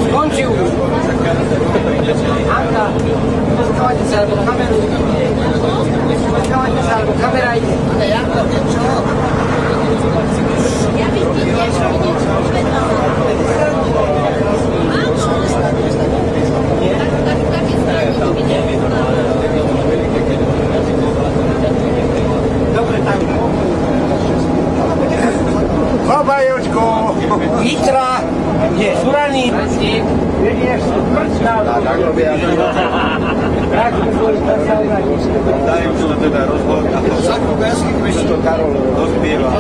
Skončil. Anka, poskávajte sa, alebo kameru. Poskávajte sa, alebo kamera ide. Ale Janko, čo? Ja vidím niečo. Dobre, tak. Chopaj, Jočko! Vitra, nie, Surany. Vidieš, prčná. Tak robia. Tak, Dajú to teda rozhod a to to Karol rozbieva.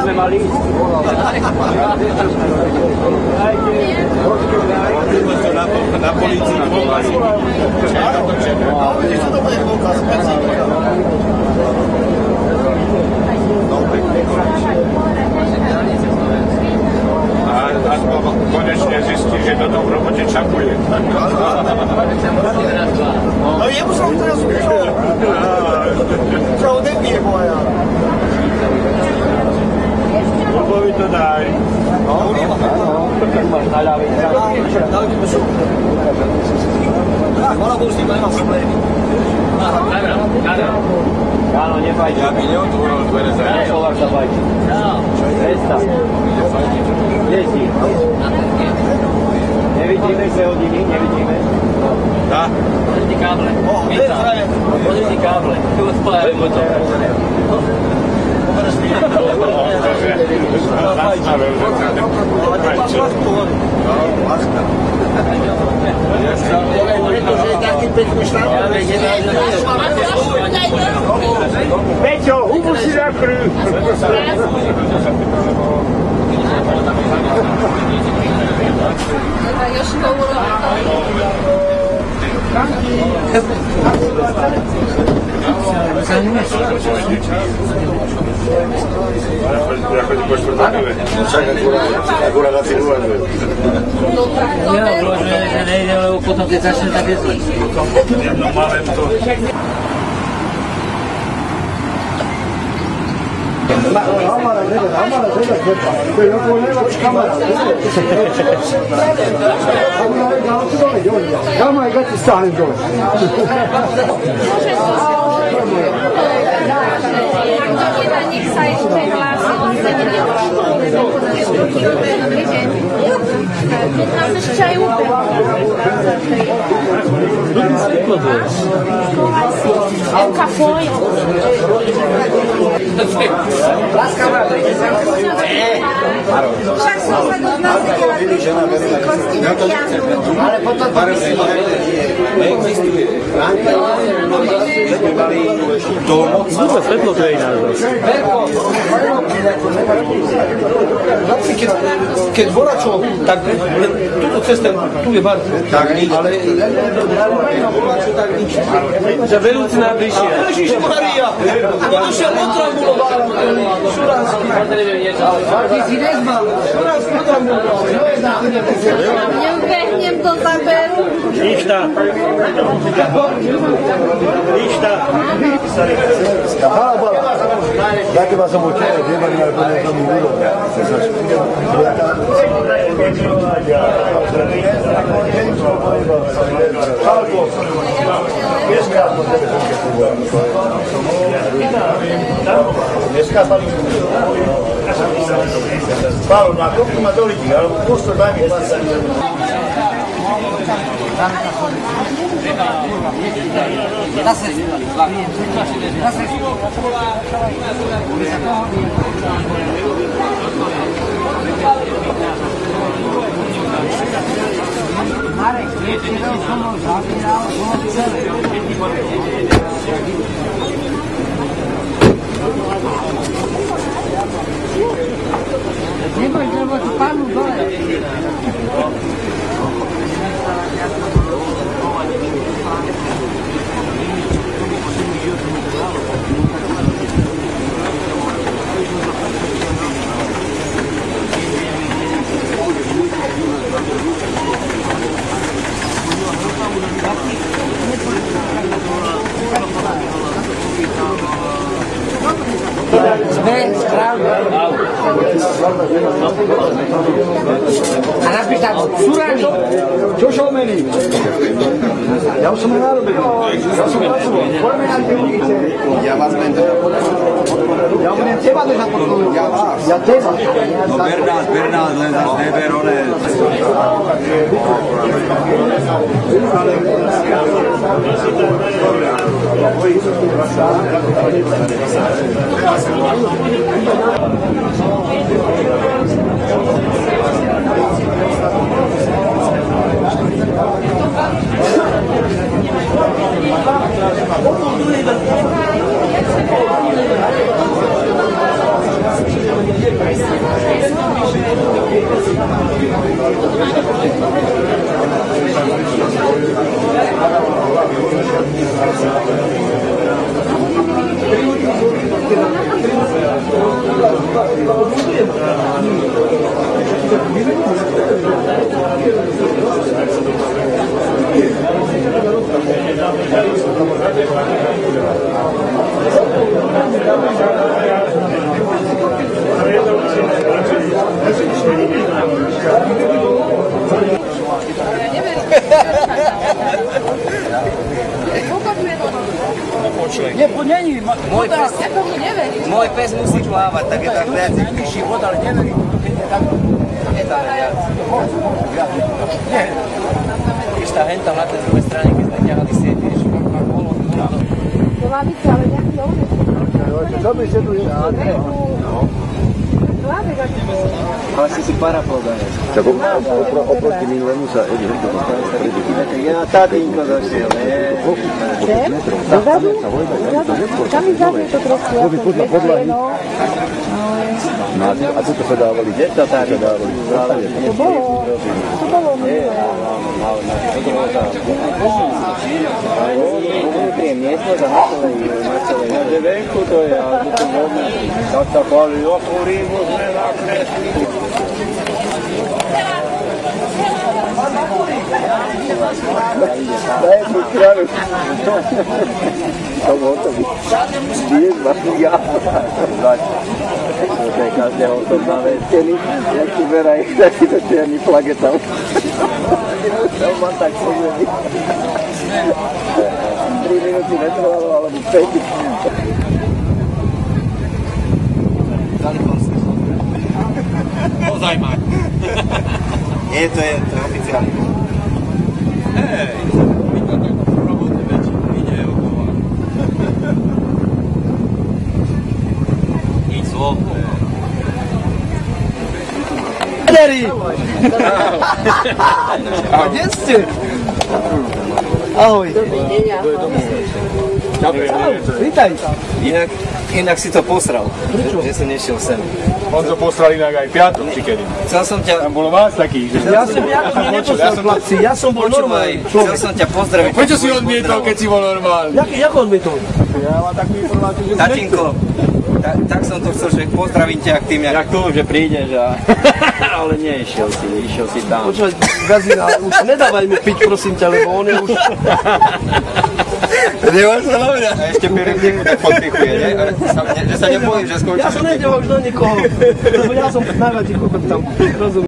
sme mali. Na polícii dôkaz. Vidíš, to bude dôkaz. A konečne zistí, že to v robote čakuje. No jemu som teraz ušol. Čo ho nepije moja. Lubovi to daj. Máš na ľavej. Tak, ona bol s tým, nemám problémy. Kamera. Áno, nefajči. Ja by neotvoril dvere za Ja Slovák sa fajči. Predstav. Kde si? Nevidíme dve hodiny, nevidíme. Tá? Pozrite káble. Pozrite káble. Tu odpájajú to. Zastavil, že sa nepáči. Láska. Pretože je taký pekný štát. Peťo, hubu si zakryl. Však akurát na tým uvažujem. Neuvažujem, že nejde, lebo potom keď začne také zle. Jedno malé to. Amara zeda, to je oko nevač kamera. Kama je kad ti stanem dole. Nech sa ešte hlási. Nám ešte aj úplne. Emka foi. Však som sa doznala Ale potom to Neexistuje. Super svetlo to je iná zase. Keď voračo, tak túto ceste, tu je bar. Tak nič. Ale voračo, tak nič. Že vedúci najbližšie. Ježišmaria, to došiel otrambuloval. Šuránsky. Ty si nezmal. Šuránsky otrambuloval. Neubehnem to zaberu. Ništa. Hvala Boga. Dajte vas ovu čere, djebali na koje to mi bilo. Paolo, na koliko ima doliti, ali posto daj mi glasa. Marek, priečinil som ho zabíral, som celé. Neboj, lebo tu pánu dole. A napísať Surani. Čo šomení? Ja už som ho narobil. Ja som pracoval. Poďme na tie ulice. Ja vás będę. Ja budem teba držať pod koľu. Ja vás. Ja teba. No Bernard, len zás neberone. Môj pes musí plávať, tak je tak viac vyšší vod, ale neverí, keď je tak... Je tam viac. Když tá henta na tej druhej strane, keď sme ťahali siete, ešte má bolo. To má byť, ale nejaký ovnec. Čo by ste tu je? Ale si parapol danes. Tak oproti minulému sa Edi Hrdo dostane. Ja tatínko došiel, Sem? Dozadu? Tam mi zadne to trošku. A tu to sa dávali. Kde to tak dávali? To bolo minulé. Na venku to je, ale to vodné. Tak sa pali otvorí, možné nakresli. Daj tu kravu. To bolo to byť. Vieš, vlastne ja. To je každého osobná vec. Jak ti beraj, takýto čierny plagetov. To mám tak povedný. 3 minúty netrvalo, alebo 5. Ozaj mať. Nie, to je oficiálne. Hej, vítam takú robotu väčšinu ide okolo. Nič slov. Valery! A kde ste? Ahoj. Vítaj. Inak si to posral, že si nešiel sem. On to poslal inak aj piatok, či kedy. Chcel som ťa... Tam bolo vás takých, že... Ja som neposlal chlapci, ja som bol normálny Chcel človek. som ťa pozdraviť. Prečo si odmietol, keď si bol normálny? Jak odmietol? Ja mám takú informáciu, že... Tatinko, tak som to chcel, že pozdravím ťa k tým, jak tu, že prídeš a... Ale nie, išiel si tam. Počúvaj, Gazina, už nedávaj mi piť, prosím ťa, lebo on je už... Nemáš sa lovňa. A ešte Pirivníku tak podpichuje, ne? Že sa nebojíš, že skončíš. Ja som nedeval už do nikoho, lebo ja som najväčší kokot tam, rozumiem.